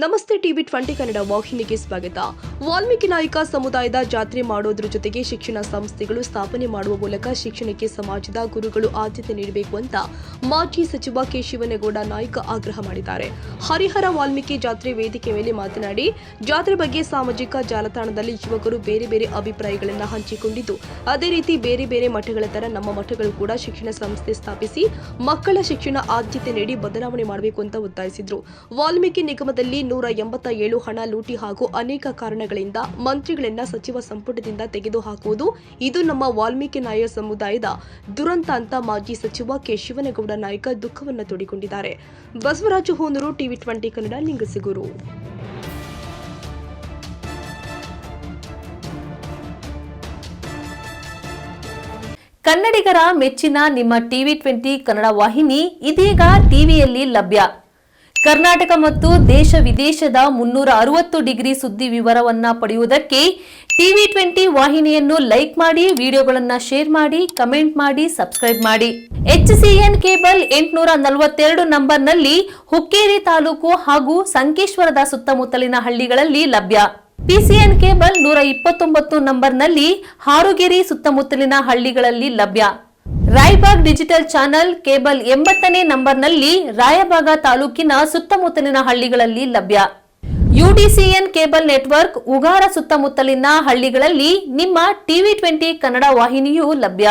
ನಮಸ್ತೆ ಟಿವಿ 20 ಕನ್ನಡ ವಾಹಿನಿಗೆ ಸ್ವಾಗತ. ವಾಲ್ಮೀಕಿ ನಾಯಕ ಸಮುದಾಯದ ಜಾತ್ರೆ ಮಾಡೋದ್ರ ಜೊತೆಗೆ ಶಿಕ್ಷಣ ಸಂಸ್ಥೆಗಳು ಸ್ಥಾಪನೆ ಮಾಡುವ ಮೂಲಕ ಶಿಕ್ಷಣಕ್ಕೆ ಸಮಾಜದ ಗುರುಗಳು ಆದ್ಯತೆ ನೀಡಬೇಕು ಅಂತ ಮಾಜಿ ಸಚಿವ ಕೆ ಶಿವನಗೌಡ ನಾಯ್ಕ ಆಗ್ರಹ ಮಾಡಿದ್ದಾರೆ. ಹರಿಹರ ವಾಲ್ಮೀಕಿ ಜಾತ್ರೆ ವೇದಿಕೆ ಮೇಲೆ ಮಾತನಾಡಿ, ಜಾತ್ರೆ ಬಗ್ಗೆ ಸಾಮಾಜಿಕ ಜಾಲತಾಣದಲ್ಲಿ ಯುವಕರು ಬೇರೆ ಬೇರೆ ಅಭಿಪ್ರಾಯಗಳನ್ನು ಹಂಚಿಕೊಂಡಿದ್ದು, ಅದೇ ರೀತಿ ಬೇರೆ ಬೇರೆ ಮಠಗಳ ತರ ನಮ್ಮ ಮಠಗಳು ಕೂಡ ಶಿಕ್ಷಣ ಸಂಸ್ಥೆ ಸ್ಥಾಪಿಸಿ ಮಕ್ಕಳ ಶಿಕ್ಷಣ ಆದ್ಯತೆ ನೀಡಿ ಬದಲಾವಣೆ ಮಾಡಬೇಕು ಅಂತ ಒತ್ತಾಯಿಸಿದ್ರು. ವಾಲ್ಮೀಕಿ ನಿಗಮದಲ್ಲಿ 187 ಹಣ ಲೂಟಿ ಹಾಗೂ ಅನೇಕ ಕಾರಣಗಳಿಂದ ಮಂತ್ರಿಗಳನ್ನ ಸಚಿವ ಸಂಪುಟದಿಂದ ತೆಗೆದುಹಾಕುವುದು ಇದು ನಮ್ಮ ವಾಲ್ಮೀಕಿ ನಾಯ ಸಮುದಾಯದ ದುರಂತ ಅಂತ ಮಾಜಿ ಸಚಿವ ಕೆ ಶಿವನಗೌಡ ನಾಯ್ಕ ದುಃಖವನ್ನು ತೋಡಿಕೊಂಡಿದ್ದಾರೆ. ಬಸವರಾಜ ಹೂನೂರು, ಟಿವಿ 20 ಕನ್ನಡ, ಲಿಂಗಸಗೂರು. ಕನ್ನಡಿಗರ ಮೆಚ್ಚಿನ ನಿಮ್ಮ ಟಿವಿ 20 ಕನ್ನಡ ವಾಹಿನಿ ಇದೀಗ ಟಿವಿಯಲ್ಲಿ ಲಭ್ಯ. ಕರ್ನಾಟಕ ಮತ್ತು ದೇಶ ವಿದೇಶದ 360 ಡಿಗ್ರಿ ಸುದ್ದಿ ವಿವರವನ್ನ ಪಡೆಯುವುದಕ್ಕೆ ಟಿವಿ 20 ವಾಹಿನಿಯನ್ನು ಲೈಕ್ ಮಾಡಿ, ವಿಡಿಯೋಗಳನ್ನು ಶೇರ್ ಮಾಡಿ, ಕಮೆಂಟ್ ಮಾಡಿ, ಸಬ್ಸ್ಕ್ರೈಬ್ ಮಾಡಿ. HCN ಕೇಬಲ್ 842 ನಂಬರ್ನಲ್ಲಿ ಹುಕ್ಕೇರಿ ತಾಲೂಕು ಹಾಗೂ ಸಂಕೇಶ್ವರದ ಸುತ್ತಮುತ್ತಲಿನ ಹಳ್ಳಿಗಳಲ್ಲಿ ಲಭ್ಯ. PCN ಕೇಬಲ್ 129 ನಂಬರ್ನಲ್ಲಿ ಹಾರುಗೆರೆ ಸುತ್ತಮುತ್ತಲಿನ ಹಳ್ಳಿಗಳಲ್ಲಿ ಲಭ್ಯ. ರಾಯಬಾಗ್ ಡಿಜಿಟಲ್ ಚಾನೆಲ್ ಕೇಬಲ್ 80ನೇ ನಂಬರ್ನಲ್ಲಿ ರಾಯಬಾಗ ತಾಲೂಕಿನ ಸುತ್ತಮುತ್ತಲಿನ ಹಳ್ಳಿಗಳಲ್ಲಿ ಲಭ್ಯ. UDCN ಕೇಬಲ್ ನೆಟ್ವರ್ಕ್ ಉಗಾರ ಸುತ್ತಮುತ್ತಲಿನ ಹಳ್ಳಿಗಳಲ್ಲಿ ನಿಮ್ಮ ಟಿವಿ 20 ಕನ್ನಡ ವಾಹಿನಿಯೂ ಲಭ್ಯ.